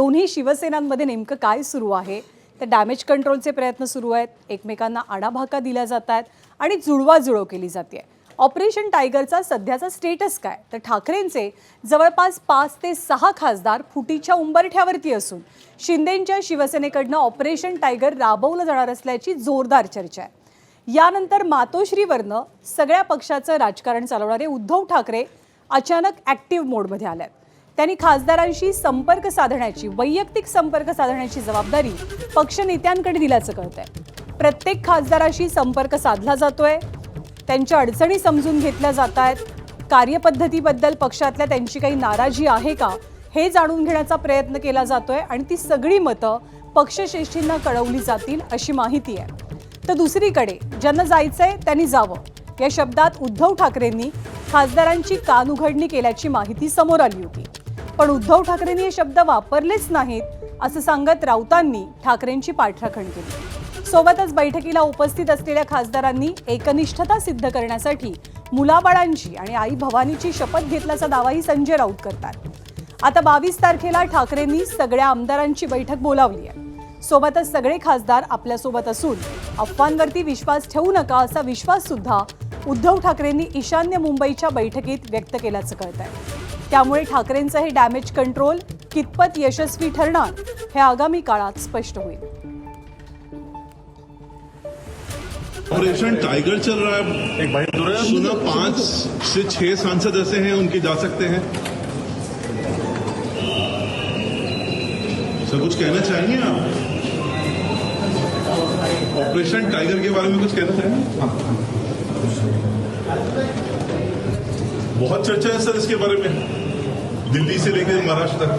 दोन्ही शिवसेनांमध्ये नेमकं काय सुरू आहे? तर डॅमेज कंट्रोलचे प्रयत्न सुरू आहेत, एकमेकांना आडाभाका दिल्या जात आहेत आणि जुळवाजुळव केली जाते. ऑपरेशन टायगरचा सध्याचा स्टेटस काय? तर ठाकरेंचे जवळपास 5 ते 6 खासदार फुटीच्या उंबरठ्यावरती असून शिंदेंच्या शिवसेनेकडनं ऑपरेशन टायगर राबवलं जाणार असल्याची जोरदार चर्चा आहे. यानंतर मातोश्रीवरनं सगळ्या पक्षाचं राजकारण चालवणारे उद्धव ठाकरे अचानक ॲक्टिव्ह मोडमध्ये आलेत. त्यांनी खासदारांशी संपर्क साधण्याची, वैयक्तिक संपर्क साधण्याची जबाबदारी पक्ष नेत्यांकडे दिल्याचं कळतंय. प्रत्येक खासदाराशी संपर्क साधला जातोय, त्यांच्या अडचणी समजून घेतल्या जात आहेत, कार्यपद्धतीबद्दल पक्षातल्या त्यांची काही नाराजी आहे का हे जाणून घेण्याचा प्रयत्न केला जातोय आणि ती सगळी मतं पक्षश्रेष्ठींना कळवली जातील अशी माहिती आहे. तर दुसरीकडे ज्यांना जायचंय त्यांनी जावं या शब्दात उद्धव ठाकरेंनी खासदारांची कानउघडणी केल्याची माहिती समोर आली होती. पण उद्धव ठाकरेंनी हे शब्द वापरलेच नाहीत असं सांगत राऊतांनी ठाकरेंची पाठराखण केली. सोबतच बैठकीला उपस्थित असलेल्या खासदारांनी एकनिष्ठता सिद्ध करण्यासाठी मुलाबाळांची आणि आई भवानीची शपथ घेतल्याचा दावाही संजय राऊत करतात. आता 22 तारखेला ठाकरेंनी सगळ्या आमदारांची बैठक बोलावली आहे. सोबतच सगळे खासदार आपल्यासोबत असून अफवांवरती विश्वास ठेवू नका असा विश्वास सुद्धा उद्धव ठाकरेंनी ईशान्य मुंबईच्या बैठकीत व्यक्त केल्याचं कळतंय. त्यामुळे ठाकरेंचं हे डॅमेज कंट्रोल कितपत यशस्वी ठरणार हे आगामी काळात स्पष्ट होईल. ऑपरेशन टाइगर चल रहा है, एक भाई सुना 5 से 6 सांसद ऐसे हैं उनके जा सकते हैं. सर कुछ कहना चाहेंगे आप ऑपरेशन टाइगर के बारे में? कुछ कहना चाहेंगे? बहुत चर्चा है सर इसके बारे में, दिल्ली से लेकर महाराष्ट्र तक.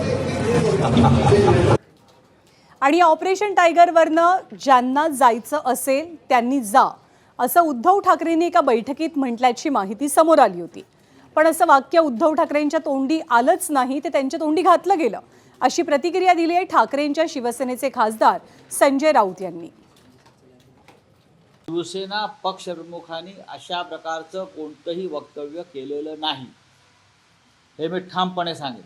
आणि ऑपरेशन टायगरवरनं ज्यांना जायचं असेल त्यांनी जा असं उद्धव ठाकरेंनी एका बैठकीत म्हटल्याची माहिती समोर आली होती. पण असं वाक्य उद्धव ठाकरेंच्या तोंडी आलंच नाही, ते त्यांच्या तोंडी घातलं गेलं अशी प्रतिक्रिया दिली आहे ठाकरेंच्या शिवसेनेचे खासदार संजय राऊत यांनी. शिवसेना पक्षप्रमुखांनी अशा प्रकारचं कोणतंही वक्तव्य केलेलं नाही, हे मी ठामपणे सांगेन.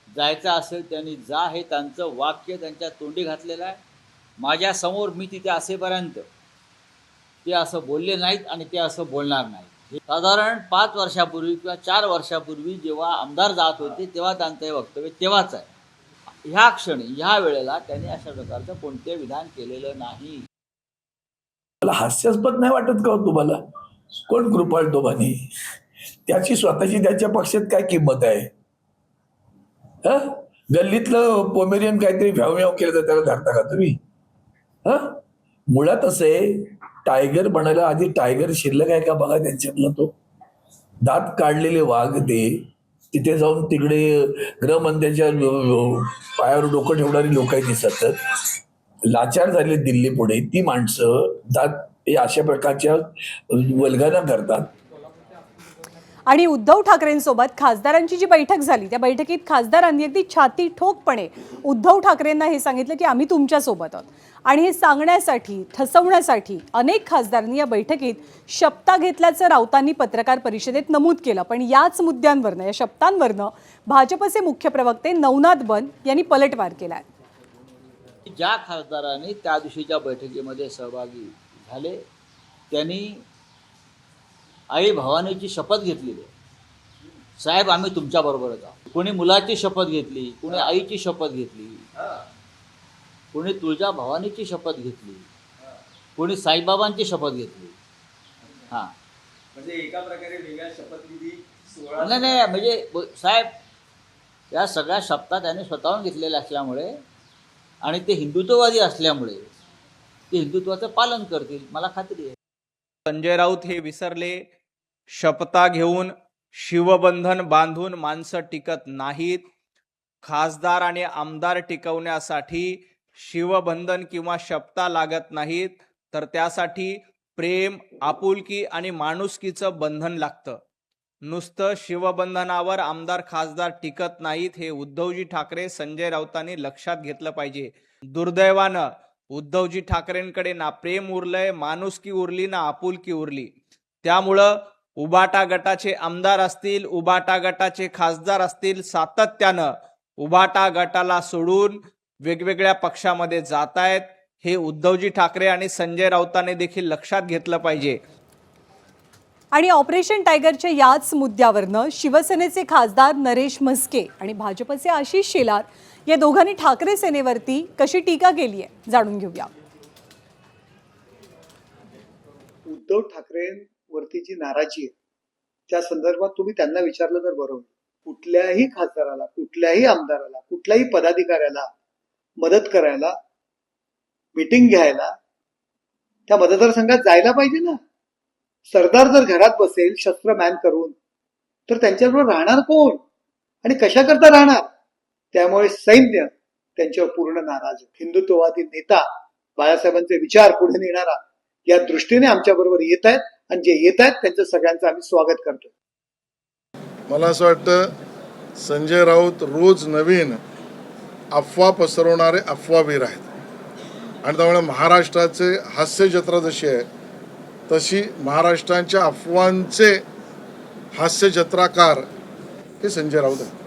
जायचं असेल त्यांनी जा हे त्यांचं वाक्य त्यांच्या तोंडी घातलेलं आहे. माझ्यासमोर मी तिथे असेपर्यंत ते असं बोलले नाहीत आणि ते असं बोलणार नाहीत. साधारण 5 वर्षापूर्वी किंवा 4 वर्षापूर्वी जेव्हा आमदार जात होते तेव्हा त्यांचं हे वक्तव्य तेव्हाच आहे. ह्या क्षणी ह्या वेळेला त्यांनी अशा प्रकारचं कोणते विधान केलेलं नाही. मला हास्यास्पद नाही वाटत का तुम्हाला? कोण कृपाळ दोबानी? त्याची स्वतःची त्याच्या पक्षात काय किंमत आहे? गल्लीतलं पोमेरियन काहीतरी भ्याव केलं तर त्याला धरता का तुम्ही? मुळात असे टायगर बनायला आधी टायगर शिल्लक आहे का बघा त्यांच्यातला. तो दात काढलेले वाघ ते तिथे जाऊन तिकडे गृहमंत्र्यांच्या पायावर डोकं ठेवणारी लोक आहेत दिसतात. लाचार झाले दिल्ली पुढे ती माणसं दात हे अशा प्रकारच्या वल्गना करतात. आणि उद्धव ठाकरेंसोबत खासदारांची जी बैठक झाली त्या बैठकीत खासदारांनी अगदी छाती ठोकपणे उद्धव ठाकरेंना हे सांगितलं की आम्ही तुमच्यासोबत आहोत. आणि हे सांगण्यासाठी, ठसवण्यासाठी अनेक खासदारांनी या बैठकीत शपथा घेतल्याचं राऊतांनी पत्रकार परिषदेत नमूद केलं. पण याच मुद्द्यांवरनं, या शपथांवरनं भाजपचे मुख्य प्रवक्ते नवनाथ बन यांनी पलटवार केलाय. ज्या खासदारांनी त्या दिवशीच्या बैठकीमध्ये सहभागी झाले त्यांनी आई भवानीची शपथ घेतलेली आहे. साहेब आम्ही तुमच्याबरोबरच आहोत. कोणी मुलाची शपथ घेतली, कोणी आईची शपथ घेतली, कोणी तुळजा भवानीची शपथ घेतली, कोणी साईबाबांची शपथ घेतली. हां म्हणजे एका प्रकारे वेगळ्या शपथविधी नाही म्हणजे साहेब या सगळ्या शपथा त्यांनी स्वतःहून घेतलेल्या असल्यामुळे आणि ते हिंदुत्ववादी असल्यामुळे ते हिंदुत्वाचं पालन करतील, मला खात्री आहे. संजय राऊत हे विसरले. शपथा घेऊन शिवबंधन बांधून माणसं टिकत नाहीत. खासदार आणि आमदार टिकवण्यासाठी शिवबंधन किंवा शपथा लागत नाहीत, तर त्यासाठी प्रेम, आपुलकी आणि माणुसकीचं बंधन लागतं. नुसतं शिवबंधनावर आमदार खासदार टिकत नाहीत हे उद्धवजी ठाकरे, संजय राऊतांनी लक्षात घेतलं पाहिजे. दुर्दैवानं उद्धवजी ठाकरेंकडे ना प्रेम उरलंय, माणुसकी उरली, ना आपुलकी उरली. त्यामुळं उबाटा गटाचे आमदार असतील, उबाटा गटाचे खासदार असतील, सातत्यानं उभाटा गटाला सोडून वेगवेगळ्या पक्षामध्ये जात आहेत, हे उद्धवजी ठाकरे आणि संजय राऊतांनी देखील लक्षात घेतलं पाहिजे. आणि ऑपरेशन टायगरच्या याच मुद्द्यावरनं शिवसेनेचे खासदार नरेश म्हस्के आणि भाजपचे आशिष शेलार या दोघांनी ठाकरे सेनेवरती कशी टीका केली आहे जाणून घेऊया. उद्धव ठाकरेंवरती जी नाराजी आहे त्या संदर्भात तुम्ही त्यांना विचारलं तर बरोबर. कुठल्याही खासदाराला, कुठल्याही आमदाराला, कुठल्याही पदाधिकाऱ्याला मदत करायला, मीटिंग घ्यायला त्या मतदारसंघात जायला पाहिजे ना. सरदार जर घरात बसेल शस्त्र मॅन करून तर त्यांच्याबरोबर राहणार कोण आणि कशा करता राहणार. त्यामुळे सैन्य त्यांच्यावर पूर्ण नाराज आहे. हिंदुत्ववादी नेता, बाळासाहेबांचे विचार पुढे नेणारा या दृष्टीने आमच्या बरोबर येत आहेत आणि जे येत आहेत त्यांचं सगळ्यांचं आम्ही स्वागत करतो. मला असं वाटतं संजय राऊत रोज नवीन अफवा पसरवणारे अफवावीर आहेत आणि त्यामुळे महाराष्ट्राचे हास्य जत्रा जशी आहे तशी महाराष्ट्राच्या अफवांचे हास्य जत्राकार हे संजय राऊत आहेत.